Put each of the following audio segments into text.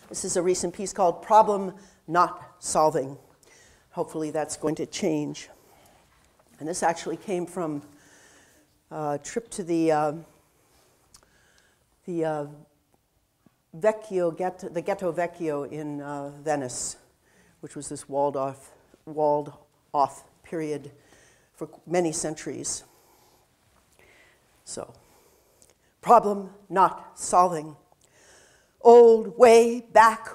This is a recent piece called Problem Not Solving. Hopefully that's going to change. And this actually came from a trip to the Ghetto Vecchio in Venice, which was this walled off period for many centuries. So, problem not solving. Old way back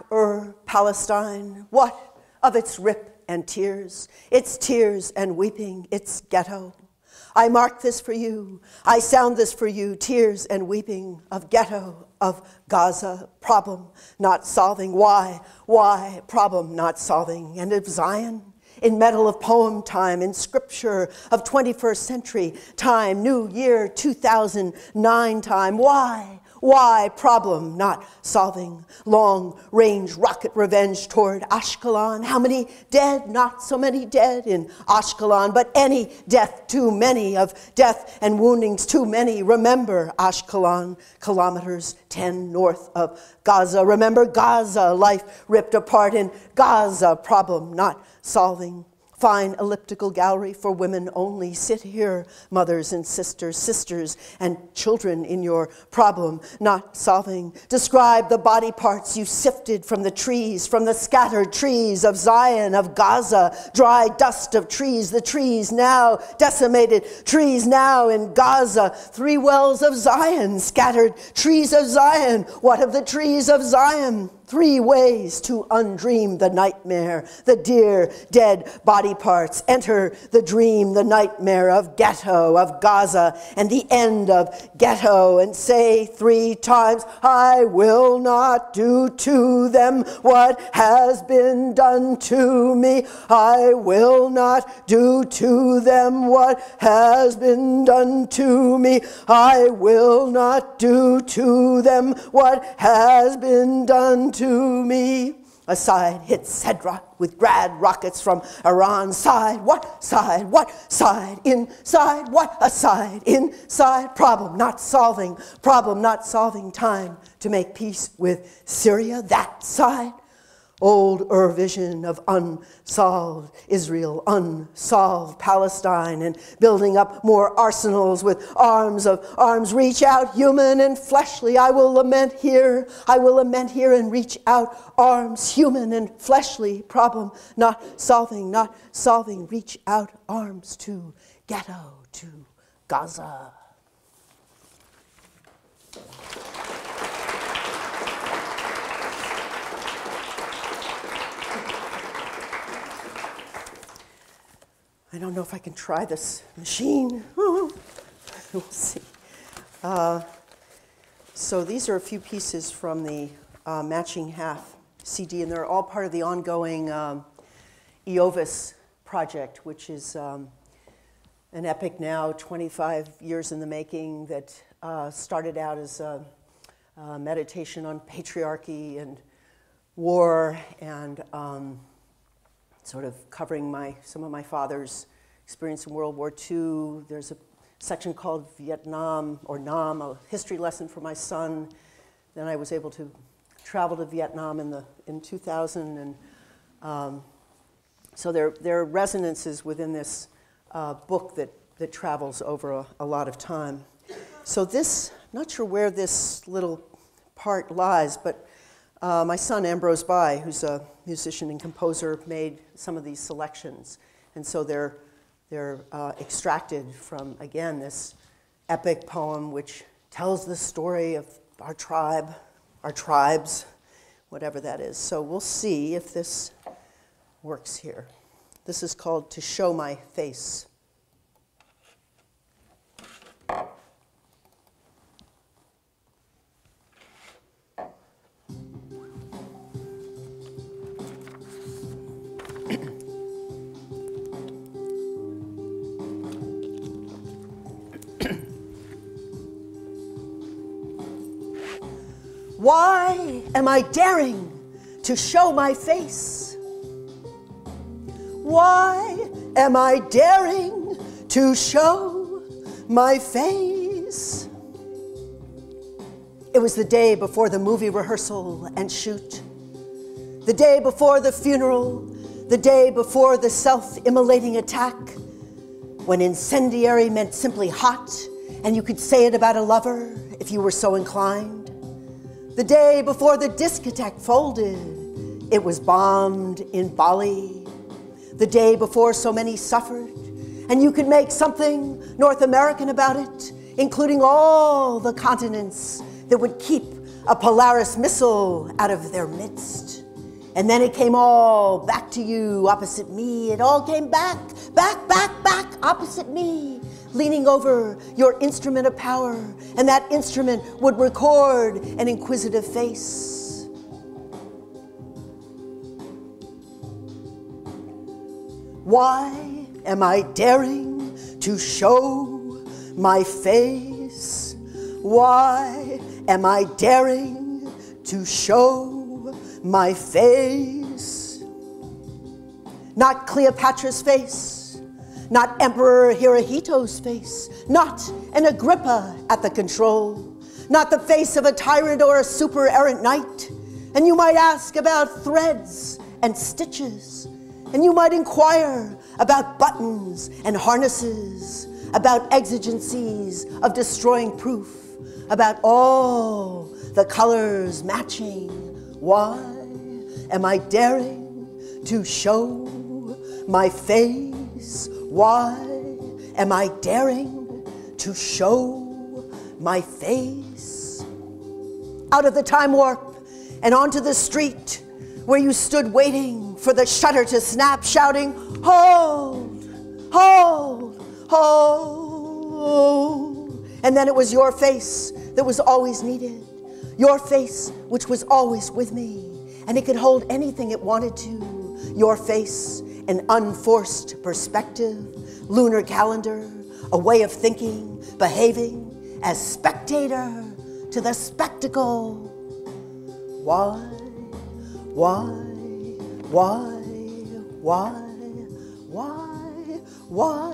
Palestine, what of its rip and tears, its tears and weeping, its ghetto? I mark this for you, I sound this for you, tears and weeping of ghetto, of Gaza, problem not solving. Why, problem not solving? And of Zion, in medal of poem time, in scripture of 21st century time, new year 2009 time. Why problem not solving? Long-range rocket revenge toward Ashkelon. How many dead? Not so many dead in Ashkelon, but any death too many, of death and woundings too many. Remember Ashkelon, kilometers 10 north of Gaza. Remember Gaza, life ripped apart in Gaza, problem not solving. Fine elliptical gallery for women only. Sit here, mothers and sisters and children in your problem not solving. Describe the body parts you sifted from the trees, from the scattered trees of Zion, of Gaza. Dry dust of trees, the trees now decimated, trees now in Gaza. 3 wells of Zion, scattered trees of Zion. What of the trees of Zion? 3 ways to undream the nightmare, the dear dead body parts. Enter the dream, the nightmare of ghetto, of Gaza, and the end of ghetto, and say 3 times, I will not do to them what has been done to me. I will not do to them what has been done to me. I will not do to them what has been done to me. A side hits Hedra with grad rockets from Iran. Side, what side? What side? Inside, what? A side, inside. Problem not solving. Problem not solving. Time to make peace with Syria. That side. Old vision of unsolved Israel, unsolved Palestine, and building up more arsenals with arms reach out, human and fleshly. I will lament here and reach out, arms human and fleshly. Problem not solving, reach out, arms to ghetto, to Gaza. I don't know if I can try this machine. We'll see. So these are a few pieces from the Matching Half CD, and they're all part of the ongoing Eovis project, which is an epic now, 25 years in the making, that started out as a meditation on patriarchy and war and sort of covering some of my father's experience in World War II. There's a section called Vietnam, or Nam, a history lesson for my son. Then I was able to travel to Vietnam in 2000, and so there are resonances within this book that travels over a lot of time. So this, I'm not sure where this little part lies, but my son Ambrose Bai, who's a musician and composer, made some of these selections, and so they're extracted from, again, this epic poem which tells the story of our tribe, our tribes, whatever that is. So we'll see if this works here. This is called To Show My Face. Why am I daring to show my face? Why am I daring to show my face? It was the day before the movie rehearsal and shoot. The day before the funeral, the day before the self-immolating attack, when incendiary meant simply hot, and you could say it about a lover if you were so inclined. The day before the discotheque folded, it was bombed in Bali. The day before so many suffered, and you could make something North American about it, including all the continents that would keep a Polaris missile out of their midst. And then it came all back to you, opposite me. It all came back, opposite me, leaning over your instrument of power, and that instrument would record an inquisitive face. Why am I daring to show my face? Why am I daring to show my face? Not Cleopatra's face, not Emperor Hirohito's face, not an Agrippa at the control, not the face of a tyrant or a super errant knight. And you might ask about threads and stitches, and you might inquire about buttons and harnesses, about exigencies of destroying proof, about all the colors matching. Why am I daring to show my face? Why am I daring to show my face? Out of the time warp and onto the street where you stood waiting for the shutter to snap, shouting, "Hold, hold, hold." And then it was your face that was always needed, your face which was always with me, and it could hold anything it wanted to. Your face, an unforced perspective, lunar calendar, a way of thinking, behaving as spectator to the spectacle. Why, why, why, why, why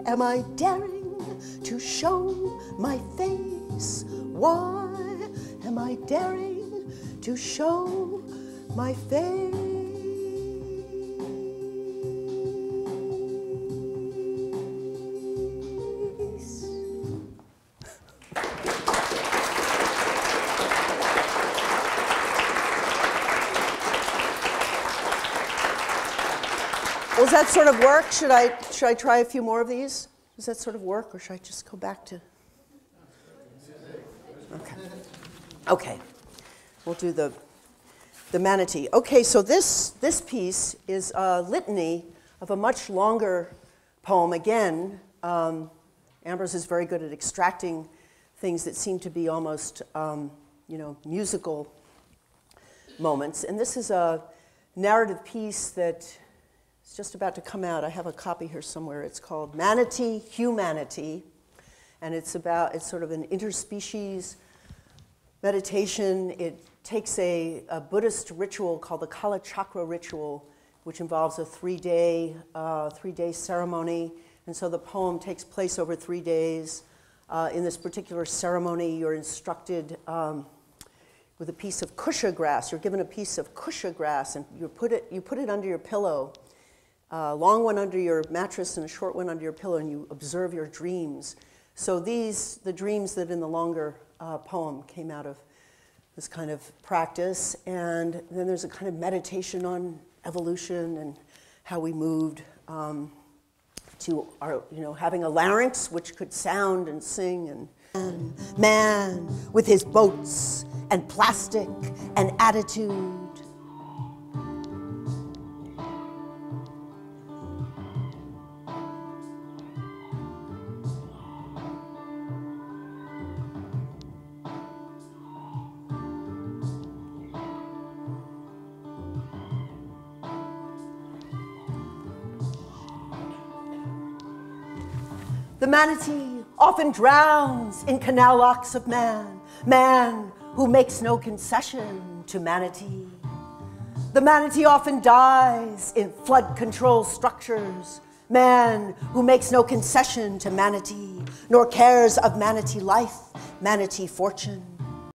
am I daring to show my face? Why am I daring to show my face? Does that sort of work? Should I try a few more of these? Does that sort of work, or should I just go back to? Okay. We'll do the manatee. Okay, so this piece is a litany of a much longer poem. Again, Ambrose is very good at extracting things that seem to be almost, musical moments. And this is a narrative piece that is just about to come out. I have a copy here somewhere. It's called Manatee Humanity, and it's sort of an interspecies meditation. It takes a Buddhist ritual called the Kala Chakra ritual, which involves a three-day ceremony. And so the poem takes place over 3 days. In this particular ceremony, you're instructed with a piece of kusha grass. You're given a piece of kusha grass, and you put it under your pillow, a long one under your mattress and a short one under your pillow, and you observe your dreams. So the dreams that in the longer poem came out of this kind of practice. And then there's a kind of meditation on evolution and how we moved to our, having a larynx which could sound and sing. And man with his boats and plastic and attitude. The manatee often drowns in canal locks of man, man who makes no concession to manatee. The manatee often dies in flood control structures, man who makes no concession to manatee, nor cares of manatee life, manatee fortune.